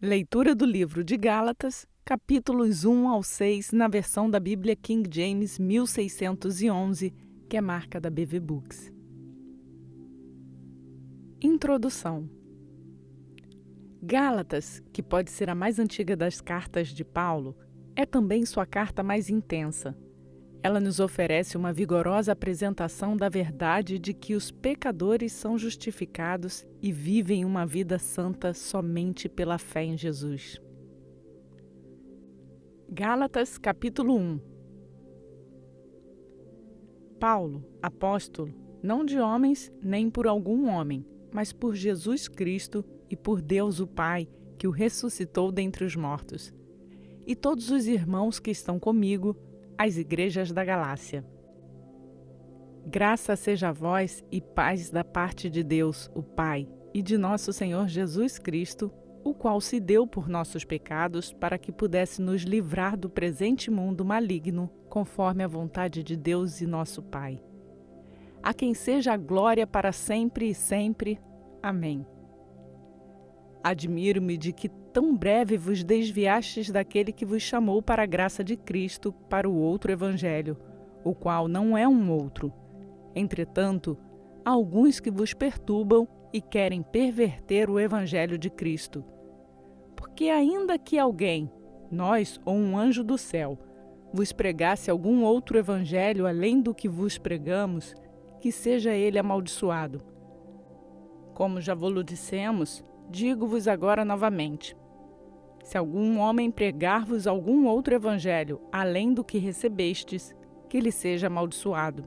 Leitura do livro de Gálatas, capítulos 1 ao 6, na versão da Bíblia King James 1611, que é marca da BV Books. Introdução. Gálatas, que pode ser a mais antiga das cartas de Paulo, é também sua carta mais intensa. Ela nos oferece uma vigorosa apresentação da verdade de que os pecadores são justificados e vivem uma vida santa somente pela fé em Jesus. Gálatas, capítulo 1. Paulo, apóstolo, não de homens nem por algum homem, mas por Jesus Cristo e por Deus o Pai, que o ressuscitou dentre os mortos, e todos os irmãos que estão comigo, as igrejas da Galácia. Graça seja a vós e paz da parte de Deus, o Pai, e de nosso Senhor Jesus Cristo, o qual se deu por nossos pecados para que pudesse nos livrar do presente mundo maligno, conforme a vontade de Deus e nosso Pai. A quem seja a glória para sempre e sempre. Amém. Admiro-me de que tão breve vos desviastes daquele que vos chamou para a graça de Cristo, para o outro evangelho, o qual não é um outro. Entretanto, há alguns que vos perturbam e querem perverter o evangelho de Cristo. Porque ainda que alguém, nós ou um anjo do céu, vos pregasse algum outro evangelho além do que vos pregamos, que seja ele amaldiçoado. Como já vos dissemos, digo-vos agora novamente: se algum homem pregar-vos algum outro evangelho, além do que recebestes, que lhe seja amaldiçoado.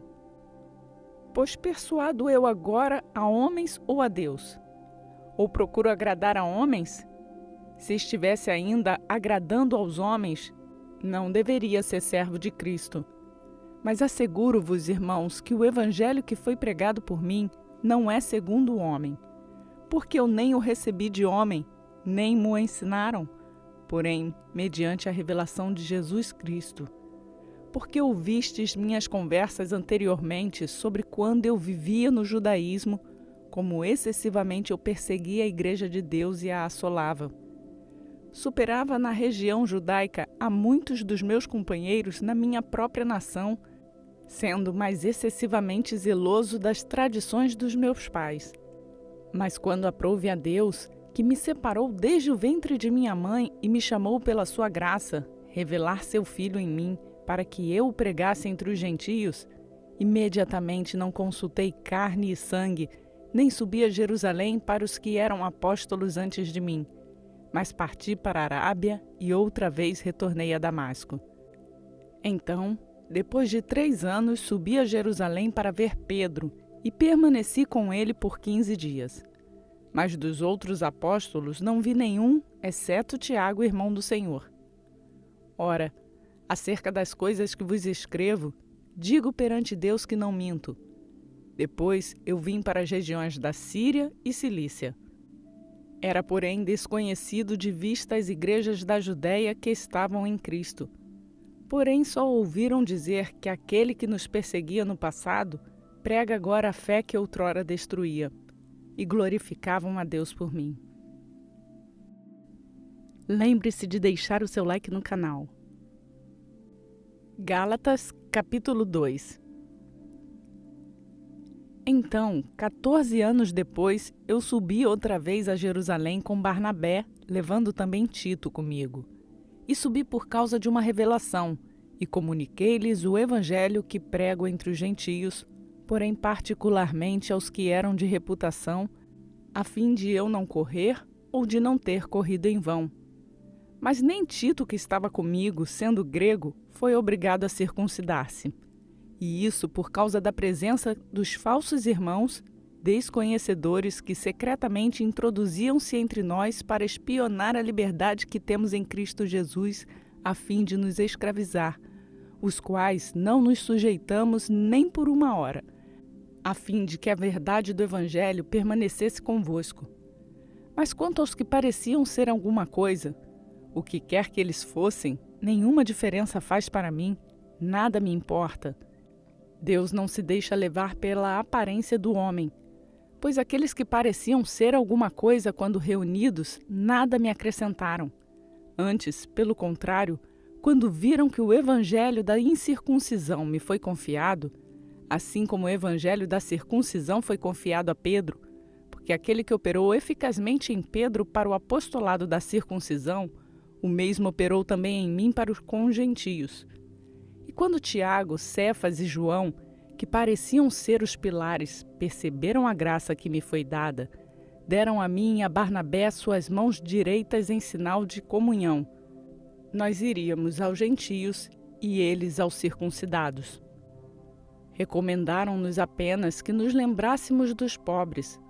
Pois persuado eu agora a homens ou a Deus? Ou procuro agradar a homens? Se estivesse ainda agradando aos homens, não deveria ser servo de Cristo. Mas asseguro-vos, irmãos, que o evangelho que foi pregado por mim não é segundo o homem. Porque eu nem o recebi de homem, nem mo ensinaram, porém, mediante a revelação de Jesus Cristo. Porque ouvistes minhas conversas anteriormente sobre quando eu vivia no judaísmo, como excessivamente eu perseguia a igreja de Deus e a assolava. Superava na região judaica a muitos dos meus companheiros na minha própria nação, sendo mais excessivamente zeloso das tradições dos meus pais. Mas quando aprouve a Deus, que me separou desde o ventre de minha mãe e me chamou pela sua graça, revelar seu Filho em mim, para que eu o pregasse entre os gentios, imediatamente não consultei carne e sangue, nem subi a Jerusalém para os que eram apóstolos antes de mim, mas parti para a Arábia e outra vez retornei a Damasco. Então, depois de 3 anos, subi a Jerusalém para ver Pedro, e permaneci com ele por 15 dias. Mas dos outros apóstolos não vi nenhum, exceto Tiago, irmão do Senhor. Ora, acerca das coisas que vos escrevo, digo perante Deus que não minto. Depois eu vim para as regiões da Síria e Cilícia. Era, porém, desconhecido de vista as igrejas da Judéia que estavam em Cristo. Porém, só ouviram dizer que aquele que nos perseguia no passado prega agora a fé que outrora destruía, e glorificavam a Deus por mim. Lembre-se de deixar o seu like no canal. Gálatas, capítulo 2. Então, 14 anos depois, eu subi outra vez a Jerusalém com Barnabé, levando também Tito comigo. E subi por causa de uma revelação, e comuniquei-lhes o evangelho que prego entre os gentios, porém particularmente aos que eram de reputação, a fim de eu não correr ou de não ter corrido em vão. Mas nem Tito, que estava comigo, sendo grego, foi obrigado a circuncidar-se. E isso por causa da presença dos falsos irmãos, desconhecedores que secretamente introduziam-se entre nós para espionar a liberdade que temos em Cristo Jesus, a fim de nos escravizar, os quais não nos sujeitamos nem por uma hora, a fim de que a verdade do Evangelho permanecesse convosco. Mas quanto aos que pareciam ser alguma coisa, o que quer que eles fossem, nenhuma diferença faz para mim, nada me importa. Deus não se deixa levar pela aparência do homem, Pois aqueles que pareciam ser alguma coisa quando reunidos, nada me acrescentaram. Antes, pelo contrário, quando viram que o evangelho da incircuncisão me foi confiado, assim como o evangelho da circuncisão foi confiado a Pedro, porque aquele que operou eficazmente em Pedro para o apostolado da circuncisão, o mesmo operou também em mim para os congentios. E quando Tiago, Cefas e João, que pareciam ser os pilares, perceberam a graça que me foi dada, deram a mim e a Barnabé suas mãos direitas em sinal de comunhão. Nós iríamos aos gentios e eles aos circuncidados. Recomendaram-nos apenas que nos lembrássemos dos pobres,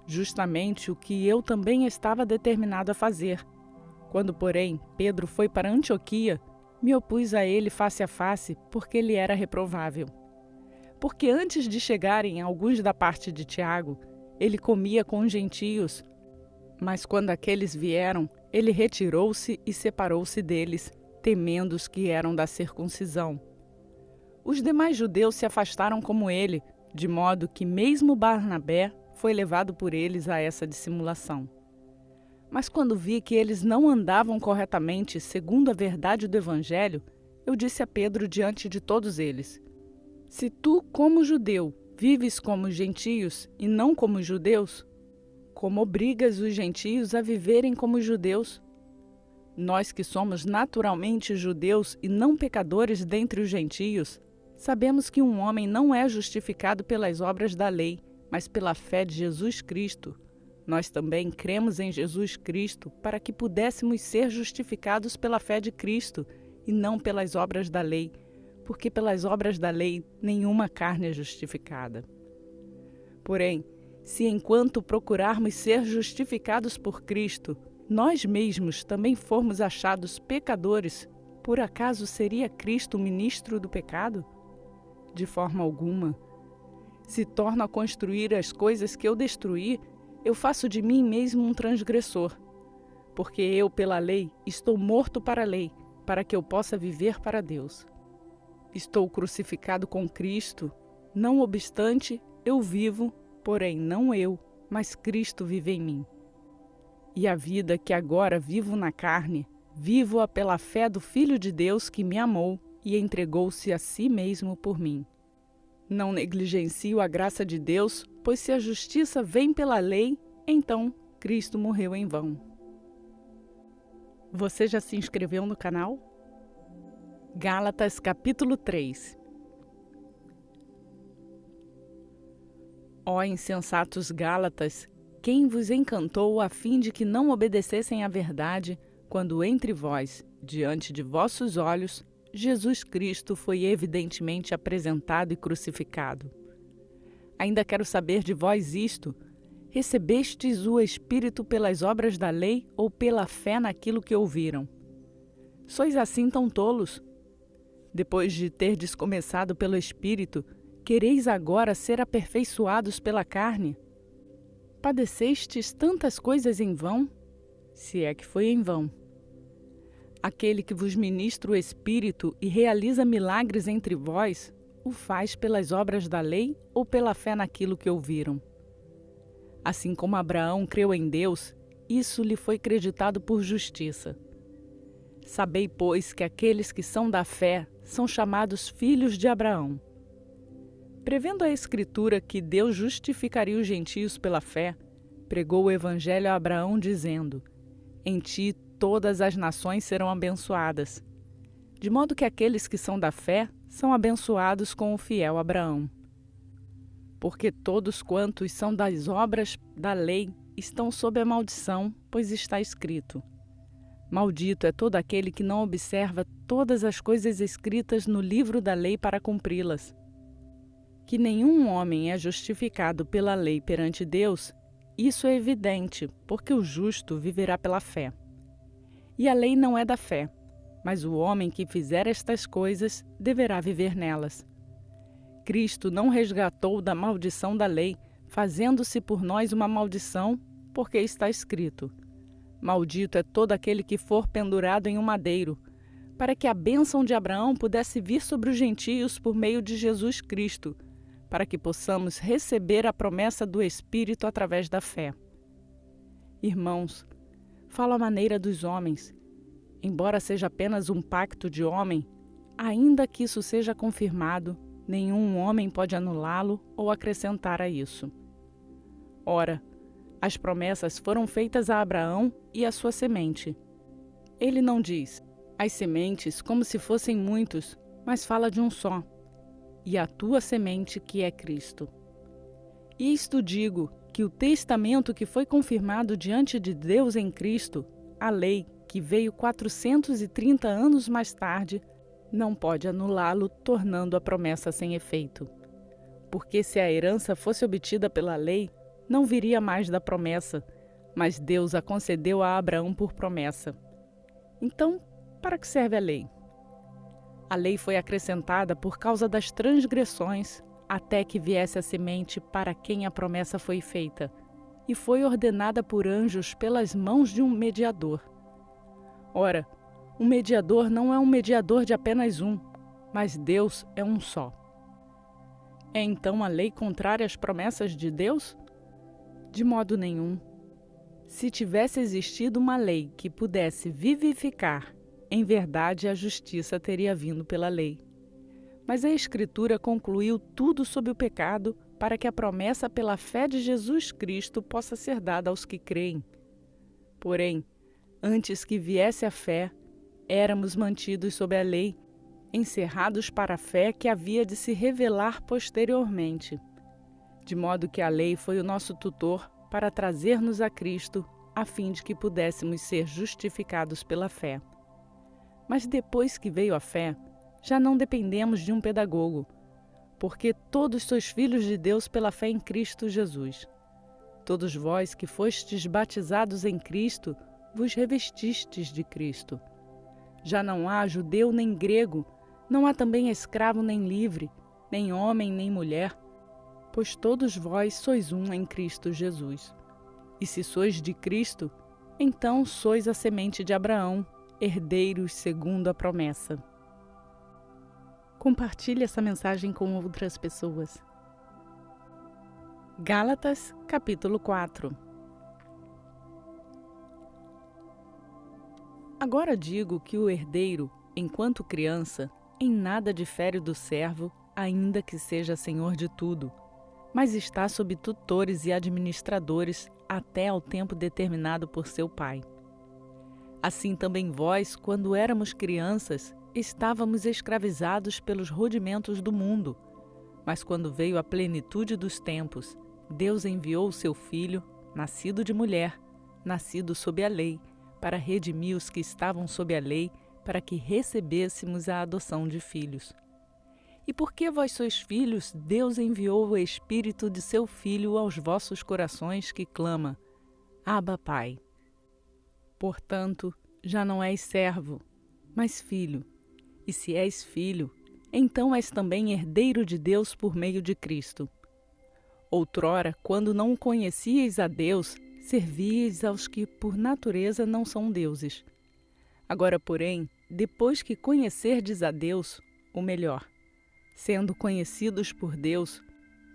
justamente o que eu também estava determinado a fazer. Quando, porém, Pedro foi para Antioquia, me opus a ele face a face, porque ele era reprovável. Porque antes de chegarem alguns da parte de Tiago, ele comia com os gentios, mas quando aqueles vieram, ele retirou-se e separou-se deles, temendo os que eram da circuncisão. Os demais judeus se afastaram como ele, de modo que mesmo Barnabé foi levado por eles a essa dissimulação. Mas quando vi que eles não andavam corretamente segundo a verdade do Evangelho, eu disse a Pedro diante de todos eles: se tu, como judeu, vives como gentios e não como judeus, como obrigas os gentios a viverem como judeus? Nós que somos naturalmente judeus e não pecadores dentre os gentios, sabemos que um homem não é justificado pelas obras da lei, mas pela fé de Jesus Cristo. Nós também cremos em Jesus Cristo para que pudéssemos ser justificados pela fé de Cristo e não pelas obras da lei, porque pelas obras da lei nenhuma carne é justificada. Porém, se enquanto procurarmos ser justificados por Cristo, nós mesmos também formos achados pecadores, por acaso seria Cristo o ministro do pecado? De forma alguma. Se torno a construir as coisas que eu destruí, eu faço de mim mesmo um transgressor, porque eu, pela lei, estou morto para a lei, para que eu possa viver para Deus. Estou crucificado com Cristo, não obstante, eu vivo, porém não eu, mas Cristo vive em mim. E a vida que agora vivo na carne, vivo-a pela fé do Filho de Deus que me amou e entregou-se a si mesmo por mim. Não negligencio a graça de Deus, pois se a justiça vem pela lei, então Cristo morreu em vão. Você já se inscreveu no canal? Gálatas capítulo 3. Ó insensatos Gálatas, quem vos encantou a fim de que não obedecessem à verdade, quando entre vós, diante de vossos olhos, Jesus Cristo foi evidentemente apresentado e crucificado? Ainda quero saber de vós isto: recebestes o Espírito pelas obras da lei ou pela fé naquilo que ouviram? Sois assim tão tolos? Depois de terdes começado pelo Espírito, quereis agora ser aperfeiçoados pela carne? Padecestes tantas coisas em vão? Se é que foi em vão. Aquele que vos ministra o Espírito e realiza milagres entre vós, o faz pelas obras da lei ou pela fé naquilo que ouviram? Assim como Abraão creu em Deus, isso lhe foi creditado por justiça. Sabei, pois, que aqueles que são da fé são chamados filhos de Abraão. Prevendo a Escritura que Deus justificaria os gentios pela fé, pregou o Evangelho a Abraão, dizendo: em ti todas as nações serão abençoadas. De modo que aqueles que são da fé são abençoados com o fiel Abraão. Porque todos quantos são das obras da lei estão sob a maldição, pois está escrito: maldito é todo aquele que não observa todas as coisas escritas no livro da lei para cumpri-las. Que nenhum homem é justificado pela lei perante Deus, isso é evidente, porque o justo viverá pela fé. E a lei não é da fé, mas o homem que fizer estas coisas deverá viver nelas. Cristo não resgatou da maldição da lei, fazendo-se por nós uma maldição, porque está escrito: maldito é todo aquele que for pendurado em um madeiro, para que a bênção de Abraão pudesse vir sobre os gentios por meio de Jesus Cristo, para que possamos receber a promessa do Espírito através da fé. Irmãos, falo à maneira dos homens. Embora seja apenas um pacto de homem, ainda que isso seja confirmado, nenhum homem pode anulá-lo ou acrescentar a isso. Ora, as promessas foram feitas a Abraão e à sua semente. Ele não diz as sementes como se fossem muitos, mas fala de um só, e a tua semente, que é Cristo. Isto digo, que o testamento que foi confirmado diante de Deus em Cristo, a lei, que veio 430 anos mais tarde, não pode anulá-lo, tornando a promessa sem efeito. Porque se a herança fosse obtida pela lei, não viria mais da promessa, mas Deus a concedeu a Abraão por promessa. Então, para que serve a lei? A lei foi acrescentada por causa das transgressões, até que viesse a semente para quem a promessa foi feita, e foi ordenada por anjos pelas mãos de um mediador. Ora, um mediador não é um mediador de apenas um, mas Deus é um só. É então a lei contrária às promessas de Deus? De modo nenhum. Se tivesse existido uma lei que pudesse vivificar, em verdade a justiça teria vindo pela lei. Mas a Escritura concluiu tudo sobre o pecado para que a promessa pela fé de Jesus Cristo possa ser dada aos que creem. Porém, antes que viesse a fé, éramos mantidos sob a lei, encerrados para a fé que havia de se revelar posteriormente. De modo que a lei foi o nosso tutor para trazer-nos a Cristo, a fim de que pudéssemos ser justificados pela fé. Mas depois que veio a fé, já não dependemos de um pedagogo, porque todos sois filhos de Deus pela fé em Cristo Jesus. Todos vós que fostes batizados em Cristo, vos revestistes de Cristo. Já não há judeu nem grego, não há também escravo nem livre, nem homem nem mulher, pois todos vós sois um em Cristo Jesus. E se sois de Cristo, então sois a semente de Abraão, herdeiros segundo a promessa. Compartilhe essa mensagem com outras pessoas. Gálatas, capítulo 4. Agora digo que o herdeiro, enquanto criança, em nada difere do servo, ainda que seja senhor de tudo, mas está sob tutores e administradores até ao tempo determinado por seu pai. Assim também vós, quando éramos crianças, estávamos escravizados pelos rudimentos do mundo. Mas quando veio a plenitude dos tempos, Deus enviou o seu Filho, nascido de mulher, nascido sob a lei, para redimir os que estavam sob a lei, para que recebêssemos a adoção de filhos. E porque vós sois filhos, Deus enviou o Espírito de seu Filho aos vossos corações, que clama: Abba, Pai. Portanto, já não és servo, mas filho. E se és filho, então és também herdeiro de Deus por meio de Cristo. Outrora, quando não conhecíeis a Deus, servíeis aos que por natureza não são deuses. Agora, porém, depois que conhecerdes a Deus, ou melhor, sendo conhecidos por Deus,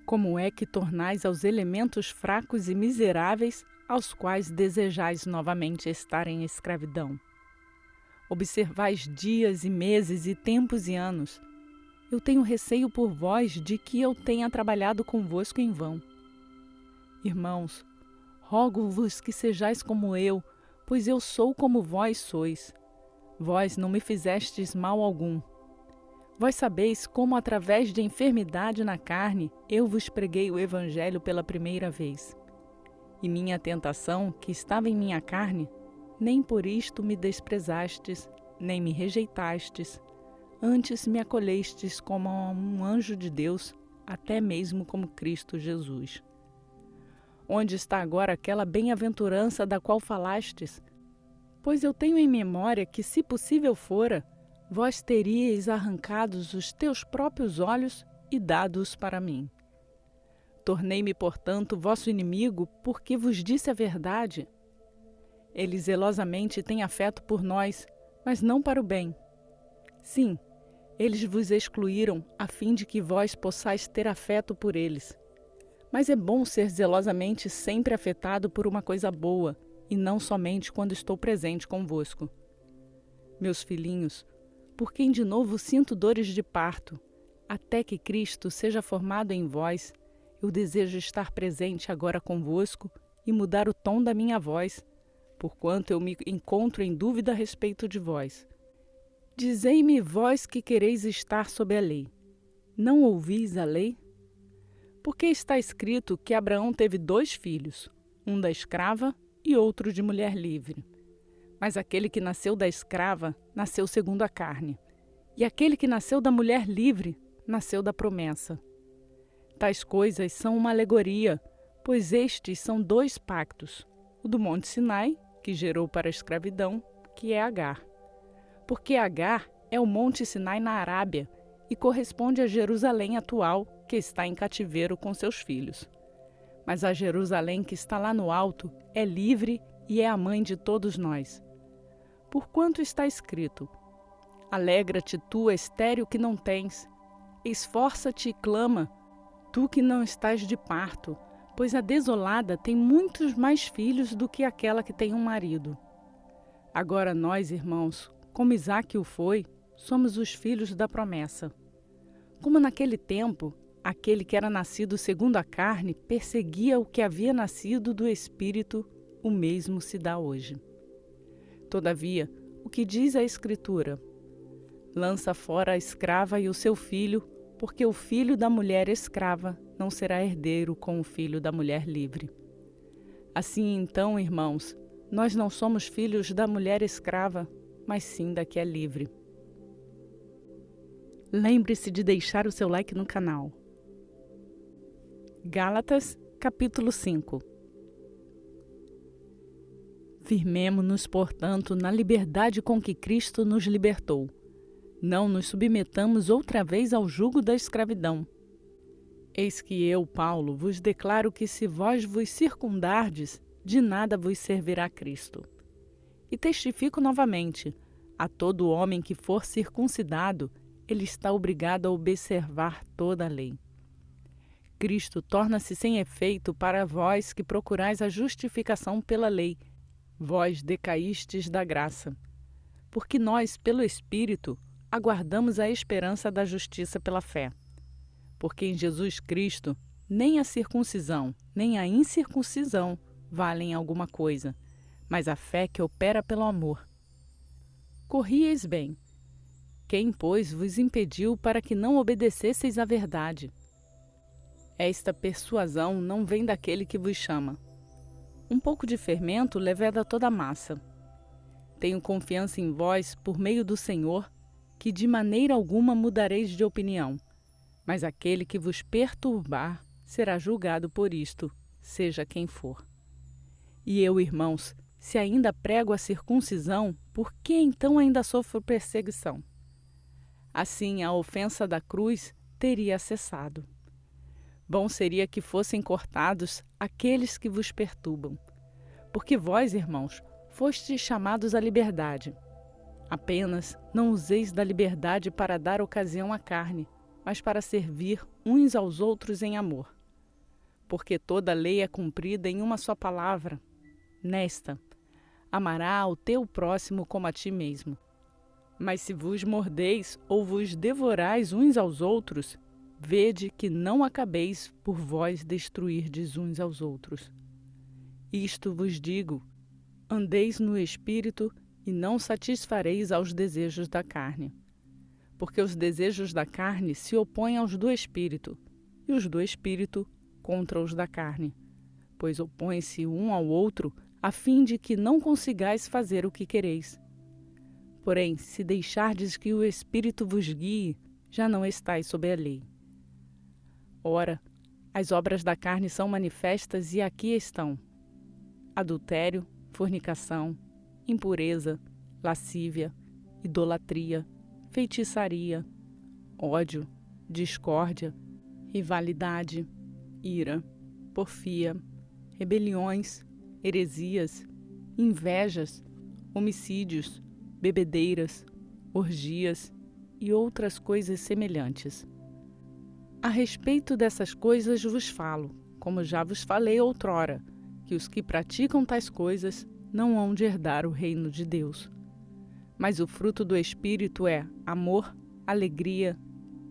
como é que tornais aos elementos fracos e miseráveis, aos quais desejais novamente estar em escravidão? Observais dias e meses e tempos e anos. Eu tenho receio por vós de que eu tenha trabalhado convosco em vão. Irmãos, rogo-vos que sejais como eu, pois eu sou como vós sois. Vós não me fizestes mal algum. Vós sabeis como, através de enfermidade na carne, eu vos preguei o Evangelho pela primeira vez. E minha tentação, que estava em minha carne, nem por isto me desprezastes, nem me rejeitastes, antes me acolhestes como a um anjo de Deus, até mesmo como Cristo Jesus. Onde está agora aquela bem-aventurança da qual falastes? Pois eu tenho em memória que, se possível fora, vós teríeis arrancados os teus próprios olhos e dado-os para mim. Tornei-me, portanto, vosso inimigo, porque vos disse a verdade. Ele zelosamente tem afeto por nós, mas não para o bem. Sim, Eles vos excluíram a fim de que vós possais ter afeto por eles. Mas é bom ser zelosamente sempre afetado por uma coisa boa, e não somente quando estou presente convosco. Meus filhinhos, por quem de novo sinto dores de parto, até que Cristo seja formado em vós, eu desejo estar presente agora convosco e mudar o tom da minha voz, porquanto eu me encontro em dúvida a respeito de vós. Dizei-me vós que quereis estar sob a lei. Não ouvis a lei? Porque está escrito que Abraão teve 2 filhos, um da escrava e outro de mulher livre. Mas aquele que nasceu da escrava nasceu segundo a carne, e aquele que nasceu da mulher livre nasceu da promessa. Tais coisas são uma alegoria, pois estes são 2 pactos, o do Monte Sinai, que gerou para a escravidão, que é Agar. Porque Agar é o Monte Sinai na Arábia e corresponde a Jerusalém atual, que está em cativeiro com seus filhos. Mas a Jerusalém que está lá no alto é livre e é a mãe de todos nós. Porquanto está escrito: alegra-te tu, estéril que não tens, esforça-te e clama, tu que não estás de parto, pois a desolada tem muitos mais filhos do que aquela que tem um marido. Agora nós, irmãos, como Isaque o foi, somos os filhos da promessa. Como naquele tempo, aquele que era nascido segundo a carne perseguia o que havia nascido do Espírito, o mesmo se dá hoje. Todavia, o que diz a Escritura? Lança fora a escrava e o seu filho, porque o filho da mulher escrava não será herdeiro com o filho da mulher livre. Assim então, irmãos, nós não somos filhos da mulher escrava, mas sim da que é livre. Lembre-se de deixar o seu like no canal. Gálatas, capítulo 5. Firmemo-nos, portanto, na liberdade com que Cristo nos libertou. Não nos submetamos outra vez ao jugo da escravidão. Eis que eu, Paulo, vos declaro que se vós vos circundardes, de nada vos servirá Cristo. E testifico novamente, a todo homem que for circuncidado, ele está obrigado a observar toda a lei. Cristo torna-se sem efeito para vós que procurais a justificação pela lei. Vós decaístes da graça. Porque nós, pelo Espírito, aguardamos a esperança da justiça pela fé. Porque em Jesus Cristo, nem a circuncisão, nem a incircuncisão valem alguma coisa, mas a fé que opera pelo amor. Corrieis bem. Quem, pois, vos impediu para que não obedecesseis à verdade? Esta persuasão não vem daquele que vos chama. Um pouco de fermento leveda toda a massa. Tenho confiança em vós, por meio do Senhor, que de maneira alguma mudareis de opinião. Mas aquele que vos perturbar será julgado por isto, seja quem for. E eu, irmãos, se ainda prego a circuncisão, por que então ainda sofro perseguição? Assim, a ofensa da cruz teria cessado. Bom seria que fossem cortados aqueles que vos perturbam. Porque vós, irmãos, fostes chamados à liberdade. Apenas não useis da liberdade para dar ocasião à carne, mas para servir uns aos outros em amor. Porque toda a lei é cumprida em uma só palavra, nesta: amará ao teu próximo como a ti mesmo. Mas se vos mordeis ou vos devorais uns aos outros, vede que não acabeis por vós destruirdes uns aos outros. Isto vos digo: andeis no Espírito e não satisfareis aos desejos da carne. Porque os desejos da carne se opõem aos do Espírito, e os do Espírito contra os da carne, pois opõem-se um ao outro, a fim de que não consigais fazer o que quereis. Porém, se deixardes que o Espírito vos guie, já não estáis sob a lei. Ora, as obras da carne são manifestas e aqui estão: adultério, fornicação, impureza, lascívia, idolatria, feitiçaria, ódio, discórdia, rivalidade, ira, porfia, rebeliões, heresias, invejas, homicídios, bebedeiras, orgias e outras coisas semelhantes. A respeito dessas coisas vos falo, como já vos falei outrora, que os que praticam tais coisas não hão de herdar o reino de Deus. Mas o fruto do Espírito é amor, alegria,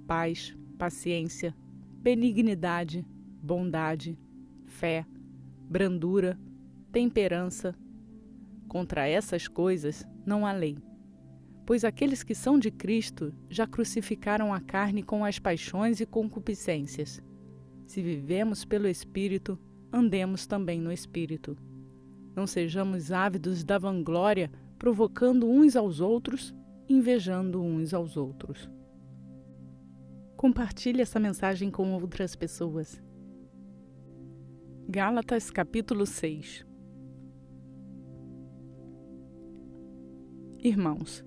paz, paciência, benignidade, bondade, fé, brandura, temperança. Contra essas coisas não há lei. Pois aqueles que são de Cristo já crucificaram a carne com as paixões e concupiscências. Se vivemos pelo Espírito, andemos também no Espírito. Não sejamos ávidos da vanglória, provocando uns aos outros, invejando uns aos outros. Compartilhe essa mensagem com outras pessoas. Gálatas capítulo 6. Irmãos,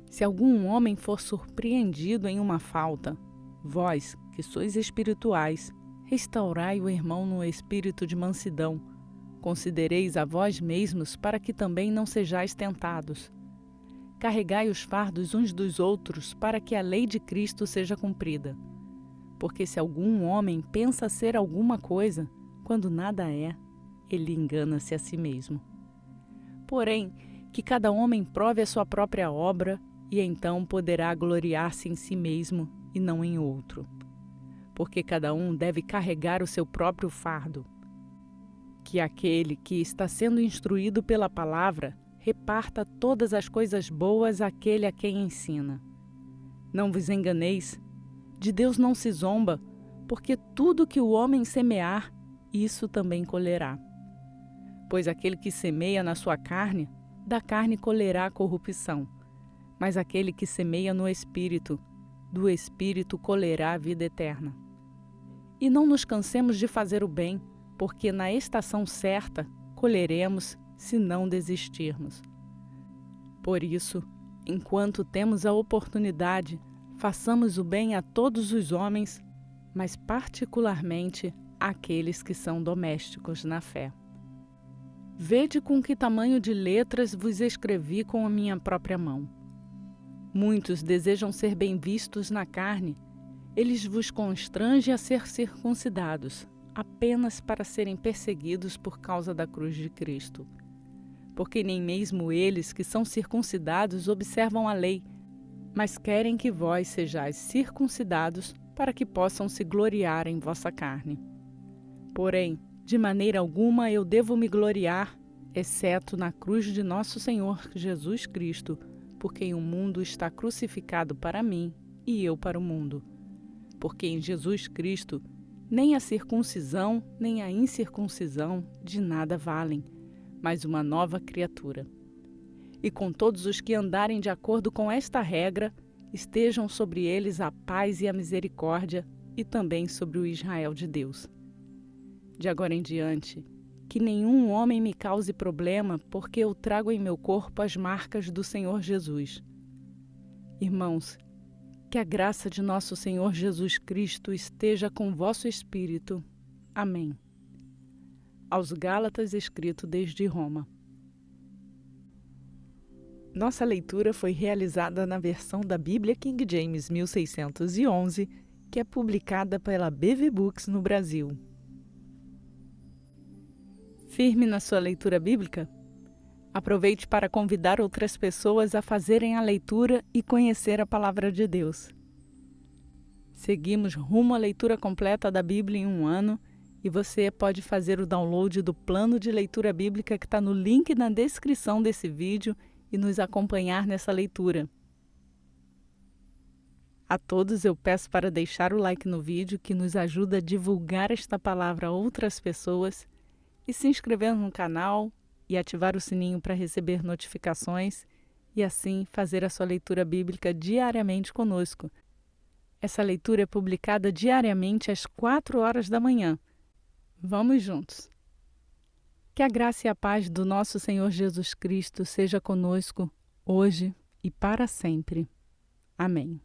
se algum homem for surpreendido em uma falta, vós, que sois espirituais, restaurai o irmão no espírito de mansidão. Considereis a vós mesmos para que também não sejais tentados. Carregai os fardos uns dos outros para que a lei de Cristo seja cumprida. Porque se algum homem pensa ser alguma coisa, quando nada é, ele engana-se a si mesmo. Porém, que cada homem prove a sua própria obra, e então poderá gloriar-se em si mesmo e não em outro. Porque cada um deve carregar o seu próprio fardo. Que aquele que está sendo instruído pela palavra reparta todas as coisas boas àquele a quem ensina. Não vos enganeis, de Deus não se zomba, porque tudo que o homem semear, isso também colherá. Pois aquele que semeia na sua carne, da carne colherá a corrupção, mas aquele que semeia no Espírito, do Espírito colherá a vida eterna. E não nos cansemos de fazer o bem, porque na estação certa colheremos se não desistirmos. Por isso, enquanto temos a oportunidade, façamos o bem a todos os homens, mas particularmente àqueles que são domésticos na fé. Vede com que tamanho de letras vos escrevi com a minha própria mão. Muitos desejam ser bem vistos na carne, eles vos constrangem a ser circuncidados, apenas para serem perseguidos por causa da cruz de Cristo. Porque nem mesmo eles que são circuncidados observam a lei, mas querem que vós sejais circuncidados para que possam se gloriar em vossa carne. Porém, de maneira alguma eu devo me gloriar, exceto na cruz de nosso Senhor Jesus Cristo, por quem o mundo está crucificado para mim e eu para o mundo. Porque em Jesus Cristo, nem a circuncisão, nem a incircuncisão de nada valem, mas uma nova criatura. E com todos os que andarem de acordo com esta regra, estejam sobre eles a paz e a misericórdia, e também sobre o Israel de Deus. De agora em diante, que nenhum homem me cause problema, porque eu trago em meu corpo as marcas do Senhor Jesus. Irmãos, que a graça de nosso Senhor Jesus Cristo esteja com vosso espírito. Amém. Aos Gálatas, escrito desde Roma. Nossa leitura foi realizada na versão da Bíblia King James 1611, que é publicada pela BV Books no Brasil. Firme na sua leitura bíblica? Aproveite para convidar outras pessoas a fazerem a leitura e conhecer a Palavra de Deus. Seguimos rumo à leitura completa da Bíblia em 1 ano e você pode fazer o download do plano de leitura bíblica que está no link na descrição desse vídeo e nos acompanhar nessa leitura. A todos eu peço para deixar o like no vídeo, que nos ajuda a divulgar esta palavra a outras pessoas, e se inscrever no canal e ativar o sininho para receber notificações e assim fazer a sua leitura bíblica diariamente conosco. Essa leitura é publicada diariamente às 4 horas da manhã. Vamos juntos! Que a graça e a paz do nosso Senhor Jesus Cristo seja conosco hoje e para sempre. Amém.